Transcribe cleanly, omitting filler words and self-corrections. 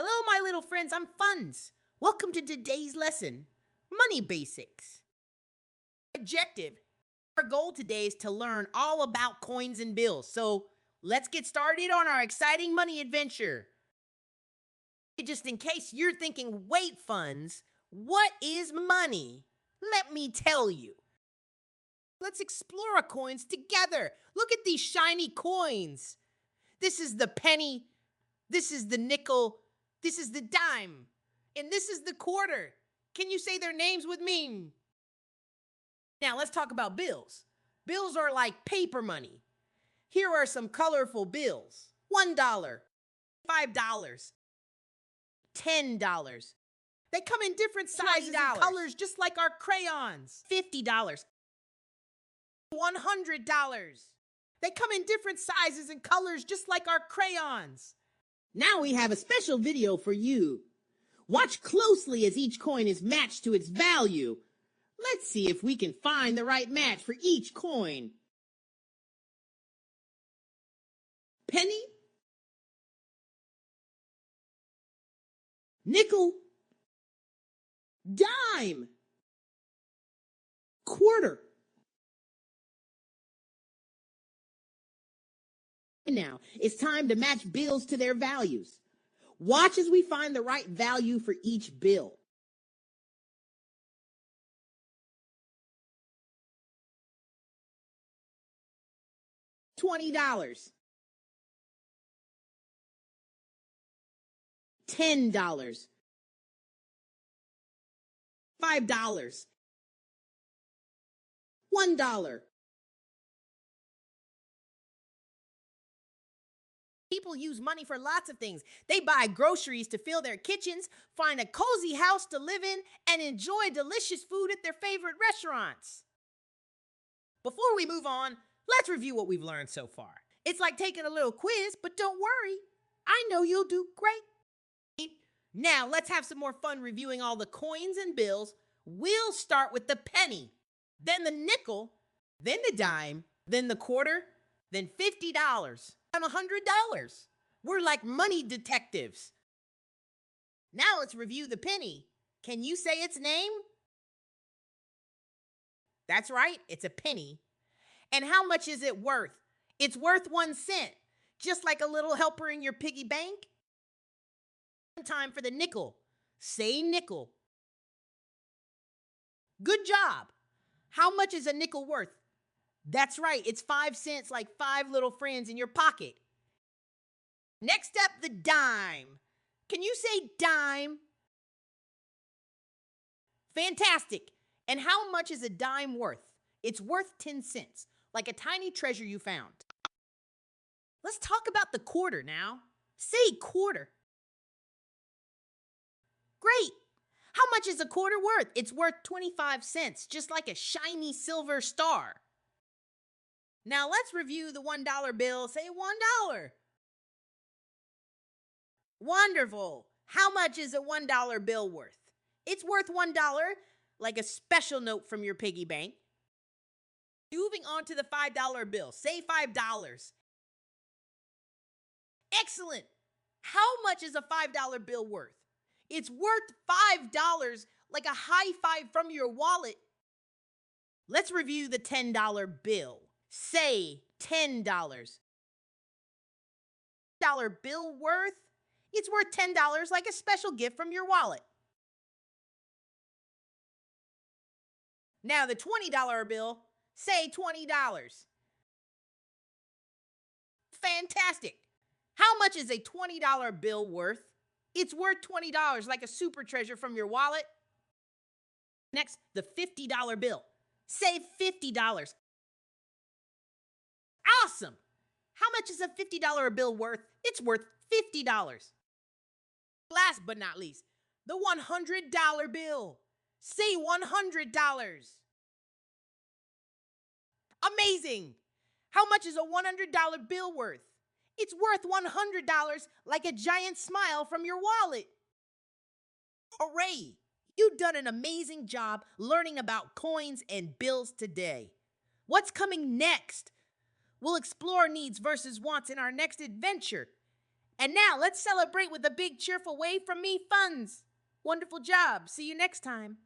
Hello, my little friends. I'm Funds. Welcome to today's lesson, Money Basics. Objective. Our goal today is to learn all about coins and bills. So let's get started on our exciting money adventure. Just in case you're thinking, wait, Funds, what is money? Let me tell you. Let's explore our coins together. Look at these shiny coins. This is the penny. This is the nickel. This is the dime. And this is the quarter. Can you say their names with me? Now let's talk about bills. Bills are like paper money. Here are some colorful bills. $1, $5, $10. They come in different sizes and colors just like our crayons. $50, $100. They come in different sizes and colors just like our crayons. Now we have a special video for you. Watch closely as each coin is matched to its value. Let's see if we can find the right match for each coin. Penny, nickel, dime, quarter. Now, it's time to match bills to their values. Watch as we find the right value for each bill. $20, $10, $5, $1. People use money for lots of things. They buy groceries to fill their kitchens, find a cozy house to live in, and enjoy delicious food at their favorite restaurants. Before we move on, let's review what we've learned so far. It's like taking a little quiz, but don't worry. I know you'll do great. Now, let's have some more fun reviewing all the coins and bills. We'll start with the penny, then the nickel, then the dime, then the quarter, then $50. And $100. We're like money detectives. Now let's review the penny. Can you say its name? That's right, it's a penny. And how much is it worth? It's worth 1 cent, just like a little helper in your piggy bank. Time for the nickel. Say nickel. Good job. How much is a nickel worth? That's right, it's 5 cents, like 5 little friends in your pocket. Next up, the dime. Can you say dime? Fantastic. And how much is a dime worth? It's worth 10 cents, like a tiny treasure you found. Let's talk about the quarter now. Say quarter. Great. How much is a quarter worth? It's worth 25 cents, just like a shiny silver star. Now let's review the $1 bill. Say $1. Wonderful. How much is a $1 bill worth? It's worth $1, like a special note from your piggy bank. Moving on to the $5 bill. Say $5. Excellent. How much is a $5 bill worth? It's worth $5, like a high five from your wallet. Let's review the $10 bill. Say $10. $10 bill worth? It's worth $10, like a special gift from your wallet. Now the $20 bill, say $20. Fantastic. How much is a $20 bill worth? It's worth $20, like a super treasure from your wallet. Next, the $50 bill. Say $50. Awesome. How much is a $50 bill worth? It's worth $50. Last but not least, the $100 bill. Say $100. Amazing. How much is a $100 bill worth? It's worth $100, like a giant smile from your wallet. Hooray! You've done an amazing job learning about coins and bills today. What's coming next? We'll explore needs versus wants in our next adventure. And now let's celebrate with a big cheerful wave from me, funds. Wonderful job. See you next time.